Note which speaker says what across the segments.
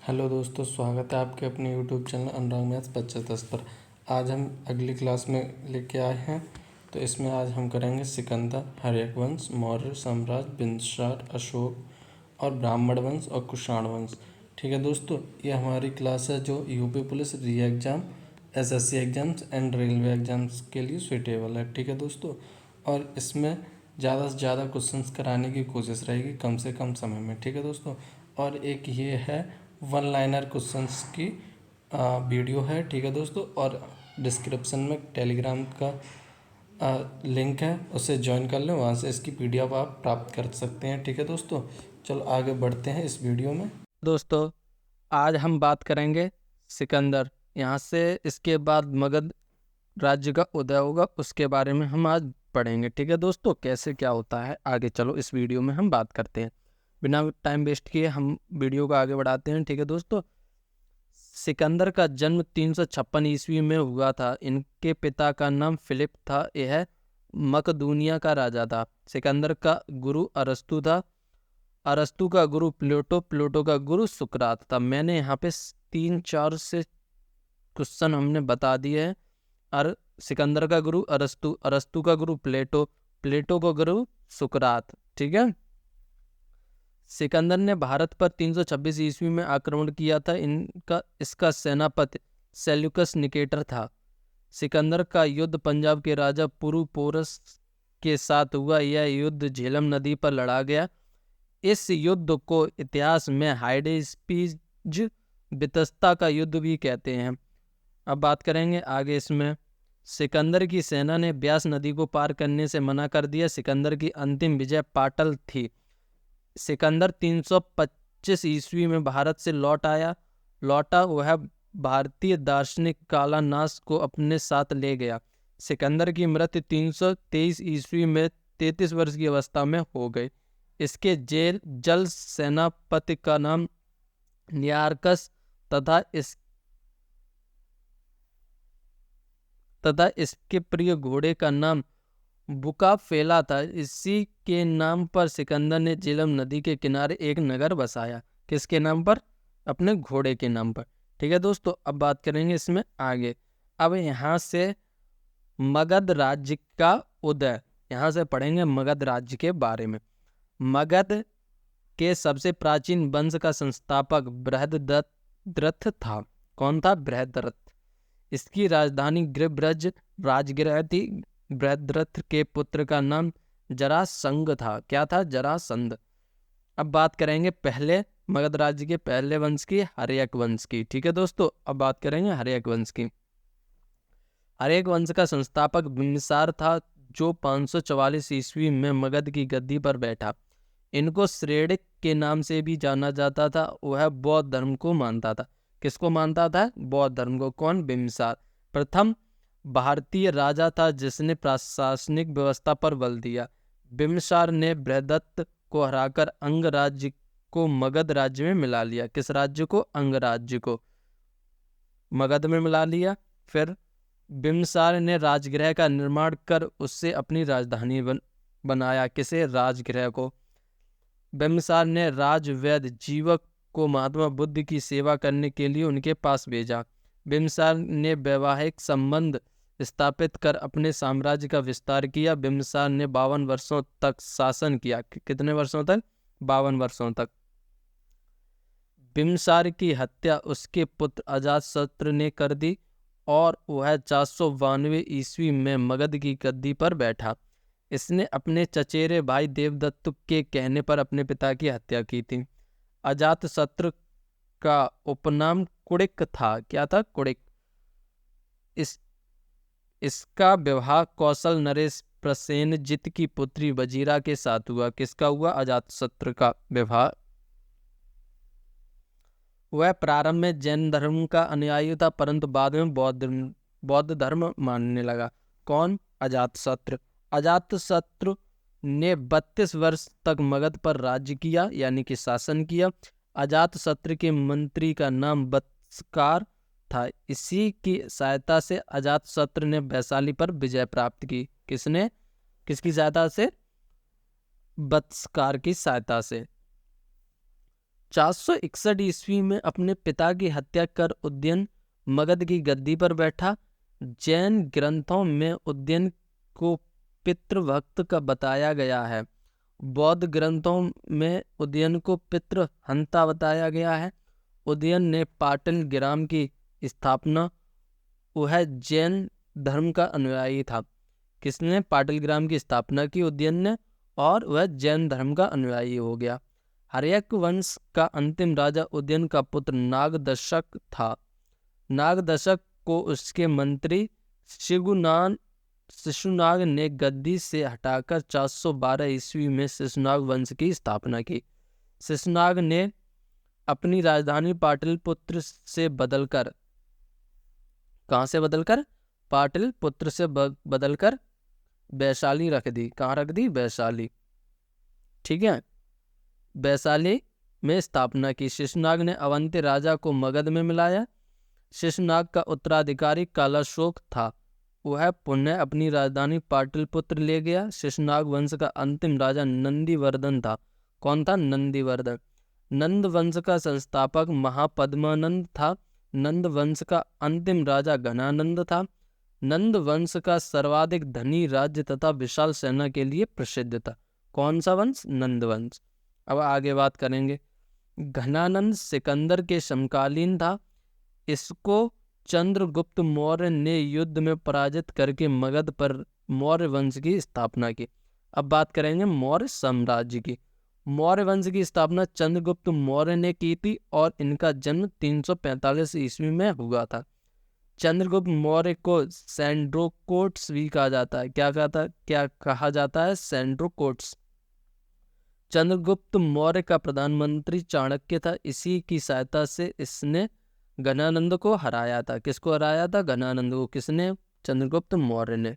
Speaker 1: Hello दोस्तों, स्वागत है आपके अपने यूट्यूब चैनल अनुराग मैथ्स बच्चा 10 पर। आज हम अगली क्लास में लेके आए हैं। तो इसमें आज हम करेंगे सिकंदर, हर्यकवंश, मौर्य साम्राज्य, बिंदुसार, अशोक और ब्राह्मण वंश और कुषाण वंश। ठीक है दोस्तों, ये हमारी क्लास है जो यूपी पुलिस री exam, SSC exams and railway exams के लिए सुइटेबल है। ठीक है दोस्तों, और इसमें ज़्यादा से ज़्यादा क्वेश्चंस कराने की कोशिश रहेगी कम से कम समय में। ठीक है दोस्तों, और एक ये है वन लाइनर क्वेश्चंस की वीडियो है। ठीक है दोस्तों, और डिस्क्रिप्शन में टेलीग्राम का लिंक है, उसे ज्वाइन कर लें, वहाँ से इसकी पीडीएफ आप प्राप्त कर सकते हैं। ठीक है दोस्तों, चलो आगे बढ़ते हैं इस वीडियो में।
Speaker 2: दोस्तों, आज हम बात करेंगे सिकंदर। यहाँ से इसके बाद मगध राज्य का उदय होगा, उसके बारे में हम आज पढ़ेंगे। ठीक है दोस्तों, कैसे क्या होता है आगे चलो इस वीडियो में हम बात करते हैं। बिना टाइम वेस्ट किए हम वीडियो को आगे बढ़ाते हैं। ठीक है दोस्तों, सिकंदर का जन्म 356 ईस्वी में हुआ था। इनके पिता का नाम फिलिप था। यह मकदूनिया का राजा था। सिकंदर का गुरु अरस्तु था। अरस्तु का गुरु प्लेटो, प्लेटो का गुरु सुकरात था। मैंने यहाँ पे 3-4 से क्वेश्चन हमने बता दिए हैं। और सिकंदर का गुरु अरस्तु, अरस्तु का गुरु प्लेटो, प्लेटो का गुरु सुकरात। ठीक है। सिकंदर ने भारत पर 326 ईस्वी में आक्रमण किया था। इसका सेनापति सेल्यूकस निकेटर था। सिकंदर का युद्ध पंजाब के राजा पुरुपोरस के साथ हुआ। यह युद्ध झेलम नदी पर लड़ा गया। इस युद्ध को इतिहास में हाइडेस्पीज बितस्ता का युद्ध भी कहते हैं। अब बात करेंगे आगे इसमें। सिकंदर की सेना ने ब्यास नदी को पार करने से मना कर दिया। सिकंदर की अंतिम विजय पाटल थी। सिकंदर 325 ईस्वी में भारत से लौटा वह भारतीय दार्शनिक कालानास को अपने साथ ले गया। सिकंदर की मृत्यु 323 ईस्वी में 33 वर्ष की अवस्था में हो गई। इसके जल सेनापति का नाम नियार्कस तथा इसके प्रिय घोड़े का नाम बुकाफेला था। इसी के नाम पर सिकंदर ने झेलम नदी के किनारे एक नगर बसाया। किसके नाम पर? अपने घोड़े के नाम पर। ठीक है दोस्तों, अब बात करेंगे इसमें आगे। अब यहाँ से मगध राज्य का उदय, यहाँ से पढ़ेंगे मगध राज्य के बारे में। मगध के सबसे प्राचीन वंश का संस्थापक बृहद्रथ था। कौन था? बृहद्रथ। इसकी राजधानी गिरिब्रज राजगृह थी। बृहद्रथ के पुत्र का नाम जरासंध था। क्या था? जरासंध। अब बात करेंगे पहले मगध राज्य के पहले वंश की, हर्यक वंश की। ठीक है दोस्तों, अब बात करेंगे हर्यक वंश की। हर्यक वंश का संस्थापक बिंबिसार था, जो 544 ईस्वी में मगध की गद्दी पर बैठा। इनको श्रेणिक के नाम से भी जाना जाता था। वह बौद्ध धर्म को मानता था। किसको मानता था? बौद्ध धर्म को। कौन? बिंबिसार प्रथम भारतीय राजा था जिसने प्रशासनिक व्यवस्था पर बल दिया। बिंबिसार ने बृहदत्त को हराकर अंग राज्य को मगध राज्य में मिला लिया। किस राज्य को? अंग राज्य को मगध में मिला लिया। फिर बिंबिसार ने राजगृह का निर्माण कर उससे अपनी राजधानी बनाया। किसे? राजगृह को। बिंबिसार ने राजवैद्य जीवक को महात्मा बुद्ध की सेवा करने के लिए उनके पास भेजा। बिंबिसार ने वैवाहिक संबंध स्थापित कर अपने साम्राज्य का विस्तार किया। बिंबिसार ने 52 वर्षों तक शासन किया। कितने वर्षों तक? 52 वर्षों तक। बिंबिसार की हत्या उसके पुत्र अजातशत्रु ने कर दी और वह 492 ईस्वी में मगध की गद्दी पर बैठा। इसने अपने चचेरे भाई देवदत्त के कहने पर अपने पिता की हत्या की थी। अजातशत्रु का उपनाम कुड़िक था। क्या था? कुड़िक। इसका विवाह कौशल नरेश प्रसेनजित की पुत्री वजीरा के साथ हुआ। किसका हुआ? अजातशत्रु का विवाह। वह प्रारंभ में जैन धर्म का अनुयायी था, परंतु बाद में बौद्ध धर्म मानने लगा। कौन? अजातशत्रु। अजातशत्रु ने 32 वर्ष तक मगध पर राज्य किया, यानी कि शासन किया। अजातशत्रु के मंत्री का नाम बत्सकार था। इसी की सहायता से अजातशत्रु ने वैशाली पर विजय प्राप्त की। किसने? किसकी सहायता से? बत्सकार की सहायता से। 461 ईस्वी में अपने पिता की हत्या कर उदयन मगध की गद्दी पर बैठा। जैन ग्रंथों में उदयन को पितृभक्त का बताया गया है। बौद्ध ग्रंथों में उदयन को पितृहंता बताया गया है। उदयन ने पाटल ग्राम की स्थापना, वह जैन धर्म का अनुयायी था। किसने पाटल ग्राम की स्थापना की? उदयन ने, और वह जैन धर्म का अनुयायी हो गया। हर्यक वंश का अंतिम राजा उदयन का पुत्र नागदशक था। नागदशक को उसके मंत्री शिशुनाग ने गद्दी से हटाकर 412 ईस्वी में शिशुनाग वंश की स्थापना की। शिशुनाग ने अपनी राजधानी पाटलिपुत्र से बदलकर, कहाँ से बदलकर? पाटलिपुत्र से बदलकर वैशाली रख दी। कहाँ रख दी? वैशाली। ठीक है, वैशाली में स्थापना की। शिशुनाग ने अवंती राजा को मगध में मिलाया। शिशुनाग का उत्तराधिकारी कालाशोक था। वह पुनः अपनी राजधानी पाटलिपुत्र ले गया। शिशुनाग वंश का अंतिम राजा नंदीवर्धन था। कौन था? नंदीवर्धन। नंद वंश का संस्थापक महापद्मानंद था। नंद वंश का अंतिम राजा घनानंद था। नंद वंश का सर्वाधिक धनी राज्य तथा विशाल सेना के लिए प्रसिद्ध था। कौन सा वंश? नंद वंश। अब आगे बात करेंगे। घनानंद सिकंदर के समकालीन था। इसको चंद्रगुप्त मौर्य ने युद्ध में पराजित करके मगध पर मौर्य वंश की स्थापना की। अब बात करेंगे मौर्य साम्राज्य की। मौर्य वंश की स्थापना चंद्रगुप्त मौर्य ने की थी और इनका जन्म 345 ईस्वी में हुआ था। चंद्रगुप्त मौर्य को सैंड्रोकोट्स भी कहा जाता है। क्या कहा जाता है? सैंड्रोकोट्स। चंद्रगुप्त मौर्य का प्रधानमंत्री चाणक्य था। इसी की सहायता से इसने घनानंद को हराया था। किसको हराया था? घनानंद को। किसने? चंद्रगुप्त मौर्य ने।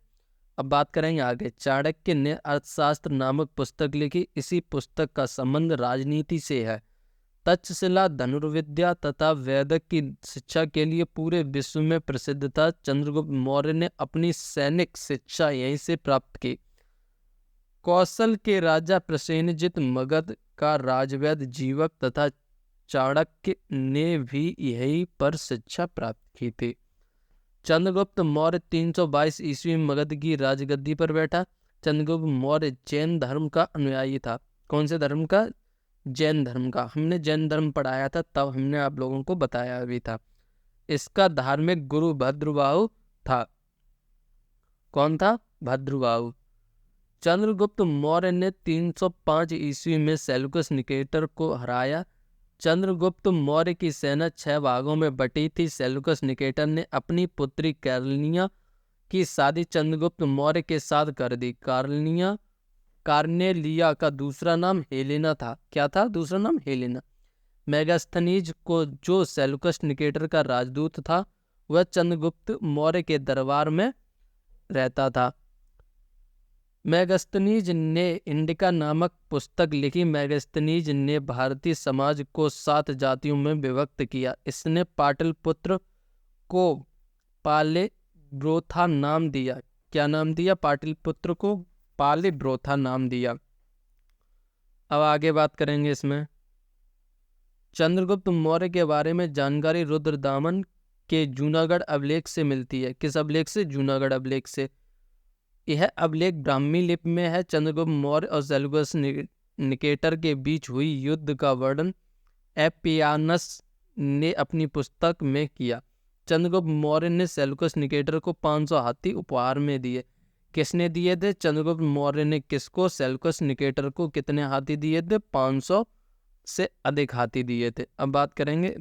Speaker 2: अब बात करेंगे आगे। चाणक्य ने अर्थशास्त्र नामक पुस्तक लिखी। इसी पुस्तक का संबंध राजनीति से है। तक्षशिला, धनुर्विद्या तथा वैदिक की शिक्षा के लिए पूरे विश्व में प्रसिद्ध था। चंद्रगुप्त मौर्य ने अपनी सैनिक शिक्षा यहीं से प्राप्त की। कौशल के राजा प्रसेनजित मगध का राजवैद्य जीवक तथा चाणक्य ने भी यहीं पर शिक्षा प्राप्त की थी। चंद्रगुप्त मौर्य 322 ईस्वी में मगध की राजगद्दी पर बैठा। चंद्रगुप्त मौर्य जैन धर्म का अनुयायी था। कौन से धर्म का? जैन धर्म का। हमने जैन धर्म पढ़ाया था, तब हमने आप लोगों को बताया भी था। इसका धार्मिक गुरु भद्रबाहु था। कौन था? भद्रबाहु। चंद्रगुप्त मौर्य ने 305 ईस्वी में सेल्यूकस निकेटर को हराया। चंद्रगुप्त मौर्य की सेना 6 भागों में बटी थी। सेल्यूकस निकेटर ने अपनी पुत्री कार्निया की शादी चंद्रगुप्त मौर्य के साथ कर दी। कार्नेलिया का दूसरा नाम हेलेना था। क्या था दूसरा नाम? हेलेना। मेगास्थनीज को, जो सेल्यूकस निकेटर का राजदूत था, वह चंद्रगुप्त मौर्य के दरबार में रहता था। मेगास्थनीज ने इंडिका नामक पुस्तक लिखी। मेगास्थनीज ने भारतीय समाज को 7 जातियों में विभक्त किया। इसने पाटलिपुत्र को पालिब्रोथा नाम दिया। क्या नाम दिया? पाटलिपुत्र को पालिब्रोथा नाम दिया। अब आगे बात करेंगे इसमें। चंद्रगुप्त मौर्य के बारे में जानकारी रुद्रदामन के जूनागढ़ अभिलेख से मिलती है। किस अभिलेख से? जूनागढ़ अभिलेख से। यह अभिलेख ब्राह्मी लिपि में है। चंद्रगुप्त मौर्य और सेल्यूकस निकेटर के बीच हुई युद्ध का वर्णन एपियानस ने अपनी पुस्तक में किया। चंद्रगुप्त मौर्य ने सेल्यूकस निकेटर को 500 हाथी उपहार में दिए। किसने दिए थे? चंद्रगुप्त मौर्य ने किसको? सेल्यूकस निकेटर को कितने हाथी दिए थे? 500 से अधिक हाथी दिए थे। अब बात करेंगे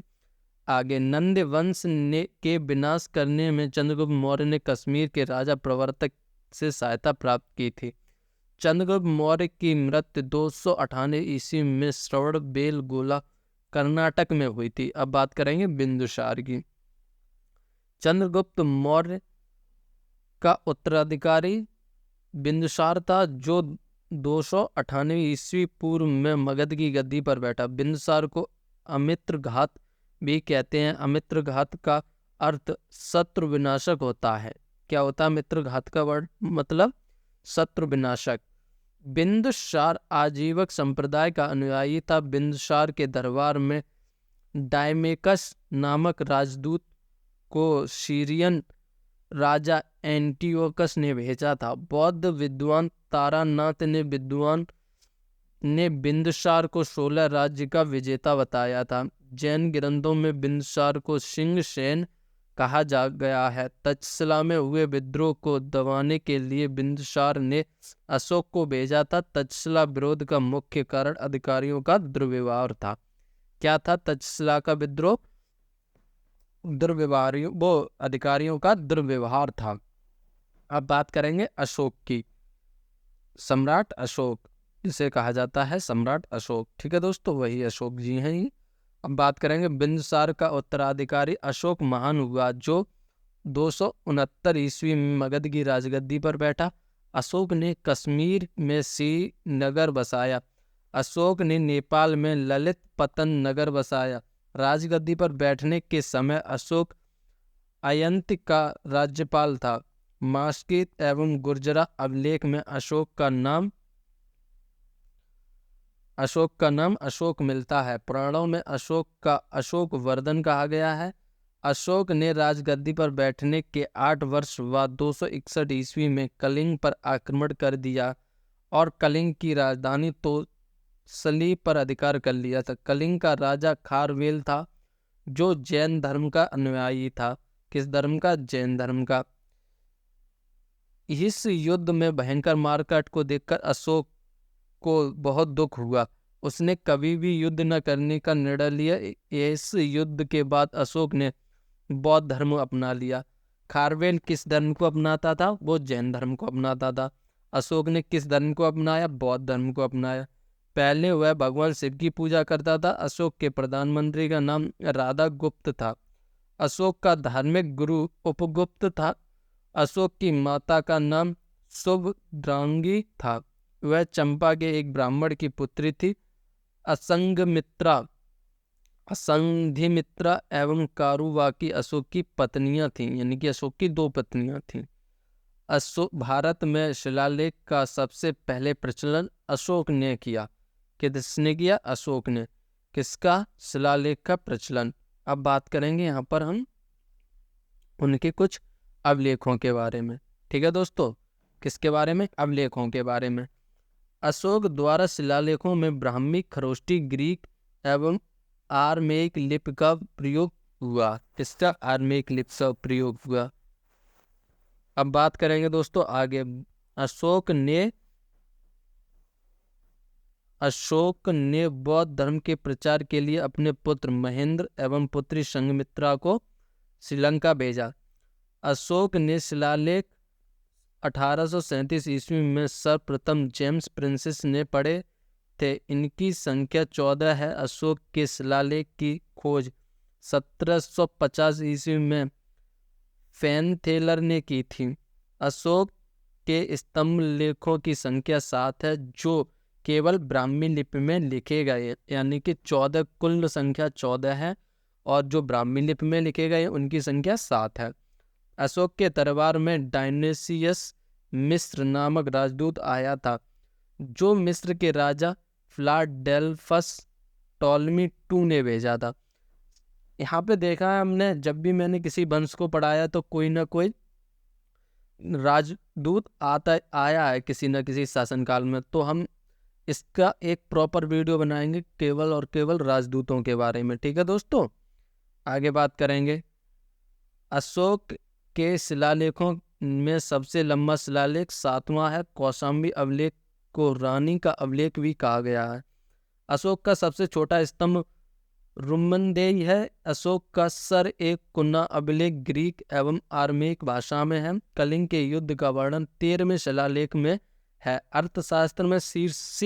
Speaker 2: आगे। नंद वंश के विनाश करने में चंद्रगुप्त मौर्य ने कश्मीर के राजा प्रवर्तक से सहायता प्राप्त की थी। चंद्रगुप्त मौर्य की मृत्यु 298 ईस्वी में श्रवणबेलगोला कर्नाटक में हुई थी। अब बात करेंगे बिंदुसार की। चंद्रगुप्त मौर्य का उत्तराधिकारी बिंदुसार था, जो 298 ईस्वी पूर्व में मगध की गद्दी पर बैठा। बिंदुसार को अमित्रघात भी कहते हैं। अमित्रघात का अर्थ शत्रु विनाशक होता है। क्या होता है मित्रघात का वर्ड? मतलब शत्रु विनाशक। बिंदुसार आजीवक संप्रदाय का अनुयायी था। बिंदुसार के दरबार में डायमेकस नामक राजदूत को सीरियन राजा एंटियोकस ने भेजा था। बौद्ध विद्वान तारानाथ ने बिंदुसार को 16 राज्य का विजेता बताया था। जैन ग्रंथों में बिंदुसार को सिंह सेन कहा जा गया है। तक्षशिला में हुए विद्रोह को दबाने के लिए बिंदुसार ने अशोक को भेजा था। तक्षशिला विरोध का मुख्य कारण अधिकारियों का दुर्व्यवहार था। क्या था तक्षशिला का विद्रोह? अधिकारियों का दुर्व्यवहार था। अब बात करेंगे अशोक की। सम्राट अशोक जिसे कहा जाता है सम्राट अशोक, ठीक है दोस्तों, वही अशोक जी हैं ही। अब बात करेंगे बिंदुसार का उत्तराधिकारी अशोक महान हुआ जो 269 ईस्वी में मगध की राजगद्दी पर बैठा। अशोक ने कश्मीर में श्रीनगर बसाया। अशोक ने नेपाल में ललित पतन नगर बसाया। राजगद्दी पर बैठने के समय अशोक अयंत का राज्यपाल था। मास्कित एवं गुर्जरा अभिलेख में अशोक का नाम अशोक मिलता है। पुराणों में अशोक का अशोक वर्धन कहा गया है। अशोक ने राजगद्दी पर बैठने के 8 वर्ष बाद 261 ईस्वी में कलिंग पर आक्रमण कर दिया और कलिंग की राजधानी तोसली पर अधिकार कर लिया था। कलिंग का राजा खारवेल था जो जैन धर्म का अनुयायी था। किस धर्म का? जैन धर्म का। इस युद्ध में भयंकर मारकाट को देखकर अशोक को बहुत दुख हुआ। उसने कभी भी युद्ध न करने का निर्णय लिया। इस युद्ध के बाद अशोक ने बौद्ध धर्म अपना लिया। खारवेल किस धर्म को अपनाता था? वो जैन धर्म को अपनाता था। अशोक ने किस धर्म को अपनाया? बौद्ध धर्म को अपनाया। पहले वह भगवान शिव की पूजा करता था। अशोक के प्रधानमंत्री का नाम राधा गुप्त था। अशोक का धार्मिक गुरु उपगुप्त था। अशोक की माता का नाम शुभद्रांगी था। वह चंपा के एक ब्राह्मण की पुत्री थी। असंधिमित्रा एवं कारुवाकी अशोक की पत्नियां थीं, यानी कि अशोक की 2 पत्नियां थीं। भारत में शिलालेख का सबसे पहले प्रचलन अशोक ने किया। किसने किया? अशोक ने। किसका? शिलालेख का प्रचलन। अब बात करेंगे यहाँ पर हम उनके कुछ अभिलेखों के बारे में, ठीक है दोस्तों। किसके बारे में? अभिलेखों के बारे में। अशोक द्वारा शिलालेखों में ब्राह्मी, खरोष्टी, ग्रीक एवं आर्मेइक लिपि का प्रयोग हुआ। किसका? आर्मेइक लिपि का प्रयोग हुआ। अब बात करेंगे दोस्तों आगे। अशोक ने बौद्ध धर्म के प्रचार के लिए अपने पुत्र महेंद्र एवं पुत्री संघमित्रा को श्रीलंका भेजा। अशोक ने शिलालेख 1837 ईस्वी में सर्वप्रथम जेम्स प्रिंसेस ने पढ़े थे। इनकी संख्या 14 है। अशोक के शिलालेख की खोज 1750 ईस्वी में फैनथेलर ने की थी। अशोक के स्तंभ लेखों की संख्या 7 है जो केवल ब्राह्मी लिपि में लिखे गए, यानी कि 14 कुल संख्या 14 है और जो ब्राह्मी लिपि में लिखे गए उनकी संख्या 7 है। अशोक के दरबार में डायनेसियस मिस्र नामक राजदूत आया था जो मिस्र के राजा फिलाडेल्फस टॉलमी II ने भेजा था। यहाँ पे देखा है हमने, जब भी मैंने किसी वंश को पढ़ाया तो कोई ना कोई राजदूत आया है किसी न किसी शासनकाल में। तो हम इसका एक प्रॉपर वीडियो बनाएंगे केवल और केवल राजदूतों के बारे में, ठीक है दोस्तों। आगे बात करेंगे। अशोक के शिलालेखों में सबसे लंबा शिलालेख 7वां है। कौशाम्बी अभिलेख को रानी का अभिलेख भी कहा गया है। अशोक का सबसे छोटा स्तंभ रुम्मनदेई है। अशोक का सर एक कुन्ना अभिलेख ग्रीक एवं आर्मेइक भाषा में है। कलिंग के युद्ध का वर्णन 13वें शिलालेख में है। अर्थशास्त्र में शीर्ष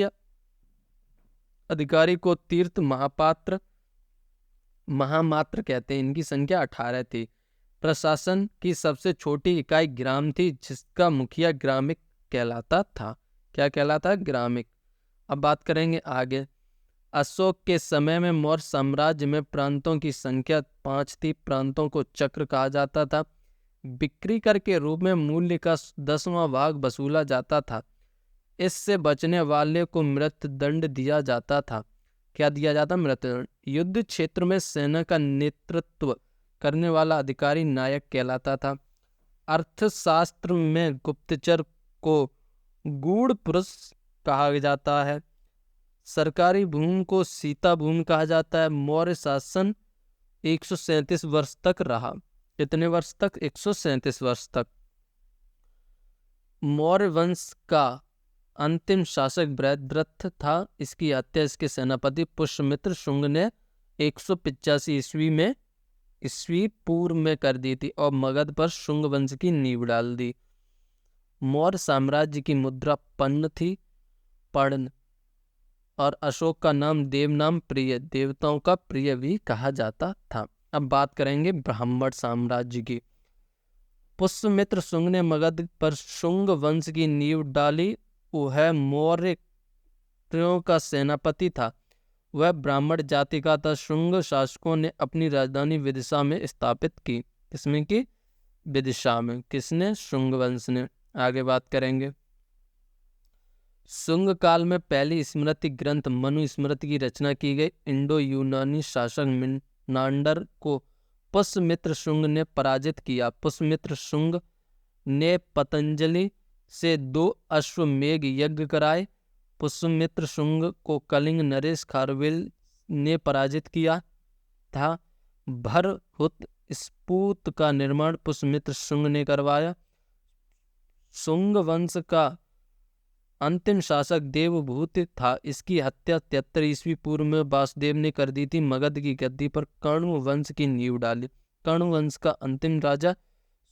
Speaker 2: अधिकारी को तीर्थ महामात्र कहते हैं। इनकी संख्या 18 थी। प्रशासन की सबसे छोटी इकाई ग्राम थी जिसका मुखिया ग्रामिक कहलाता था। क्या कहलाता? ग्रामिक। अब बात करेंगे आगे। अशोक के समय में मौर्य साम्राज्य में प्रांतों की संख्या 5 थी। प्रांतों को चक्र कहा जाता था। बिक्री कर के रूप में मूल्य का 10वां भाग वसूला जाता था। इससे बचने वाले को मृत्युदंड दिया जाता था। क्या दिया जाता? मृत्युदंड। युद्ध क्षेत्र में सेना का नेतृत्व करने वाला अधिकारी नायक कहलाता था। अर्थशास्त्र में गुप्तचर को गूढ़ पुरुष कहा जाता है। सरकारी भूमि को सीता भूमि कहा जाता है। मौर्य शासन 137 वर्ष तक रहा। कितने वर्ष तक? 137 वर्ष तक। मौर्य वंश का अंतिम शासक बृहद्रथ था। इसकी हत्या इसके सेनापति पुष्यमित्र शुंग ने 185 ईस्वी पूर्व में कर दी थी और मगध पर शुंग वंश की नींव डाल दी। मौर्य साम्राज्य की मुद्रा पन्न थी, पर्ण, और अशोक का नाम देव नाम प्रिय, देवताओं का प्रिय भी कहा जाता था। अब बात करेंगे ब्राह्मण साम्राज्य की। पुष्यमित्र शुंग ने मगध पर शुंग वंश की नींव डाली। वह मौर्य का सेनापति था। वह ब्राह्मण जाति का था। शुंग शासकों ने अपनी राजधानी विदिशा में स्थापित की। किसमें की? विदिशा में। किसने? शुंग वंश ने। आगे बात करेंगे। शुंग काल में पहली स्मृति ग्रंथ मनु स्मृति की रचना की गई। इंडो यूनानी शासक मिनांडर को पुष्यमित्र शुंग ने पराजित किया। पुष्यमित्र शुंग ने पतंजलि से 2 अश्वमेघ यज्ञ कराए। पुष्यमित्र शुंग को कलिंग नरेश खारवेल ने पराजित किया था। भरहुत स्फूत का निर्माण पुष्यमित्र शुंग ने करवाया। शुंग वंश का अंतिम शासक देवभूत था। इसकी हत्या 73 ईस्वी पूर्व में वासुदेव ने कर दी थी। मगध की गद्दी पर कण्व वंश की नींव डाली। कण्व वंश का अंतिम राजा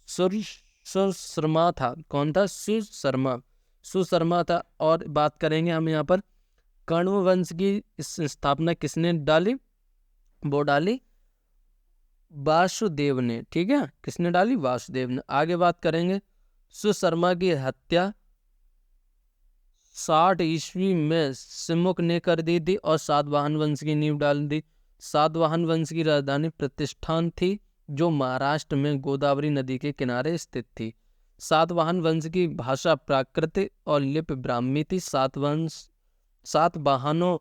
Speaker 2: सुशर्मा था। कौन था? सुशर्मा था। और बात करेंगे हम यहाँ पर कण्व वंश की स्थापना किसने डाली? वो डाली वासुदेव ने। ठीक है, किसने डाली? वासुदेव ने। आगे बात करेंगे। सुशर्मा की हत्या 60 ईस्वी में सिमुक ने कर दी थी और सातवाहन वंश की नींव डाल दी। सातवाहन वंश की राजधानी प्रतिष्ठान थी, जो महाराष्ट्र में गोदावरी नदी के किनारे स्थित थी। सातवाहन वंश की भाषा प्राकृत और लिपि ब्राह्मी थी। सातवाहनों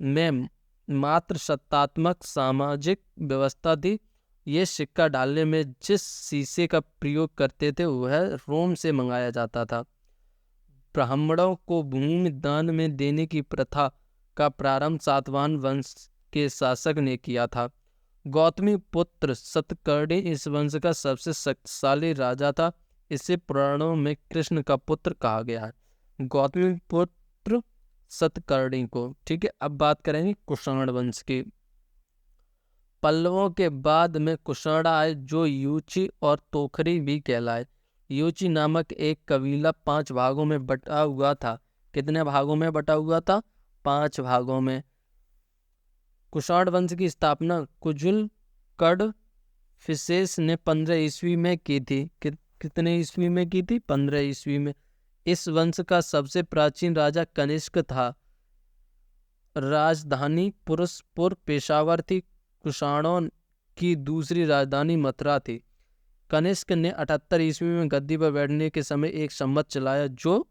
Speaker 2: में मात्र सत्तात्मक सामाजिक व्यवस्था थी। ये सिक्का डालने में जिस शीशे का प्रयोग करते थे वह रोम से मंगाया जाता था। ब्राह्मणों को भूमि दान में देने की प्रथा का प्रारंभ सातवाहन वंश के शासक ने किया था। गौतमी पुत्र सतकर्णी इस वंश का सबसे शक्तिशाली राजा था। इसे पुराणों में कृष्ण का पुत्र कहा गया है, गौतमी पुत्र सतकर्णी को। ठीक है, अब बात करेंगे कुषाण वंश की। पल्लवों के बाद में कुषाण आए, जो यूची और तोखरी भी कहलाए। यूची नामक एक कबीला 5 भागों में बटा हुआ था। कितने भागों में बटा हुआ था? 5 भागों में। कुषाण वंश की स्थापना कुजुल कड फिसेस ने 15 ईस्वी में की थी। कितने ईस्वी में की थी? 15 ईस्वी में। इस वंश का सबसे प्राचीन राजा कनिष्क था। राजधानी पुरुषपुर पेशावर थी। कुषाणों की दूसरी राजधानी मथुरा थी। कनिष्क ने 78 ईस्वी में गद्दी पर बैठने के समय एक संवत चलाया, जो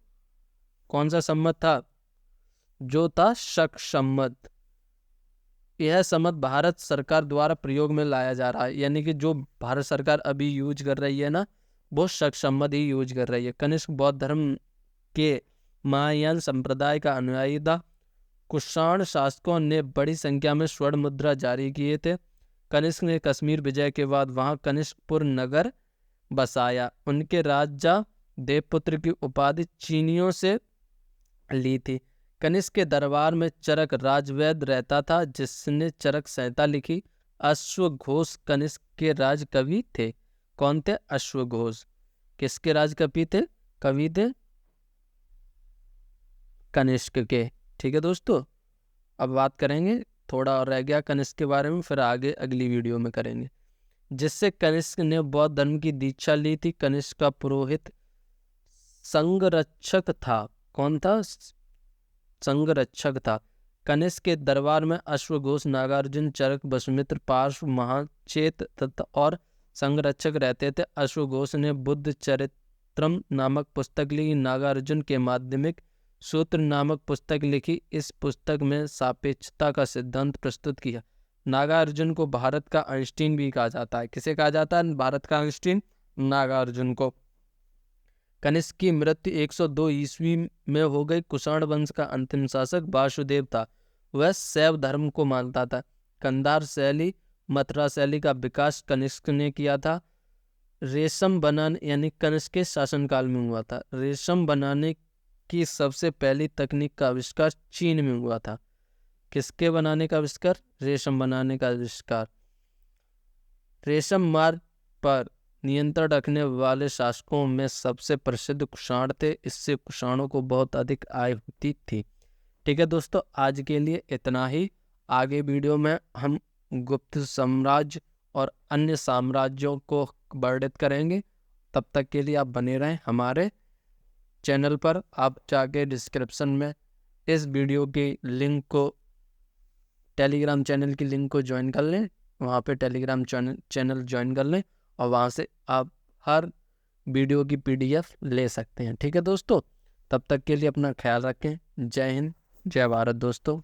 Speaker 2: कौन सा संवत था? जो था शक संवत। यह संवत भारत सरकार द्वारा प्रयोग में लाया जा रहा है, यानी कि जो भारत सरकार अभी यूज कर रही है ना, वो शक संवत ही यूज कर रही है। कनिष्क बौद्ध धर्म के महायान संप्रदाय का अनुयायी था। कुषाण शासकों ने बड़ी संख्या में स्वर्ण मुद्रा जारी किए थे। कनिष्क ने कश्मीर विजय के बाद वहां कनिष्कपुर नगर बसाया। उनके राजा देवपुत्र की उपाधि चीनियों से ली थी। कनिष्क के दरबार में चरक राजवैद्य रहता था, जिसने चरक संहिता लिखी। अश्वघोष कनिष्क के राज कवि थे। कौन थे? अश्वघोष। किसके राज कवि थे? कवि थे कनिष्क के। ठीक है दोस्तों, अब बात करेंगे, थोड़ा और रह गया कनिष्क के बारे में, फिर आगे अगली वीडियो में करेंगे। जिससे कनिष्क ने बौद्ध धर्म की दीक्षा ली थी। कनिष्क का पुरोहित संघरक्षक था। कौन था? संघरक्षक था। कनिष्क के दरबार में अश्वघोष, नागार्जुन, चरक, वसुमित्र, पार्श्व, महाचेत तथा और संघरक्षक रहते थे। अश्वघोष ने बुद्ध चरित्रम नामक पुस्तक ली। नागार्जुन के माध्यमिक सूत्र नामक पुस्तक लिखी। इस पुस्तक में सापेक्षता का सिद्धांत प्रस्तुत किया। नागार्जुन को भारत का आइंस्टीन भी कहा जाता है। किसे कहा जाता है भारत का आइंस्टीन? नागार्जुन को। कनिष्क की मृत्यु 102 ईस्वी में हो गई। कुषाण वंश का अंतिम शासक वासुदेव था। वह शैव धर्म को मानता था। कंधार शैली, मथुरा शैली का विकास कनिष्क ने किया था। रेशम बनाने यानी कनिष्क के शासनकाल में हुआ था। रेशम बनाने की सबसे पहली तकनीक का आविष्कार चीन में हुआ था। किसके बनाने का आविष्कार? रेशम बनाने का आविष्कार। रेशम मार्ग पर नियंत्रण रखने वाले शासकों में सबसे प्रसिद्ध कुषाण थे। इससे कुषाणों को बहुत अधिक आय होती थी। ठीक है दोस्तों, आज के लिए इतना ही। आगे वीडियो में हम गुप्त साम्राज्य और अन्य साम्राज्यों को वर्णित करेंगे। तब तक के लिए आप बने रहें हमारे चैनल पर। आप जाके डिस्क्रिप्शन में इस वीडियो की लिंक को, टेलीग्राम चैनल की लिंक को ज्वाइन कर लें। वहाँ पे टेलीग्राम चैनल ज्वाइन कर लें और वहाँ से आप हर वीडियो की PDF ले सकते हैं। ठीक है दोस्तों, तब तक के लिए अपना ख्याल रखें। जय हिंद, जय भारत दोस्तों।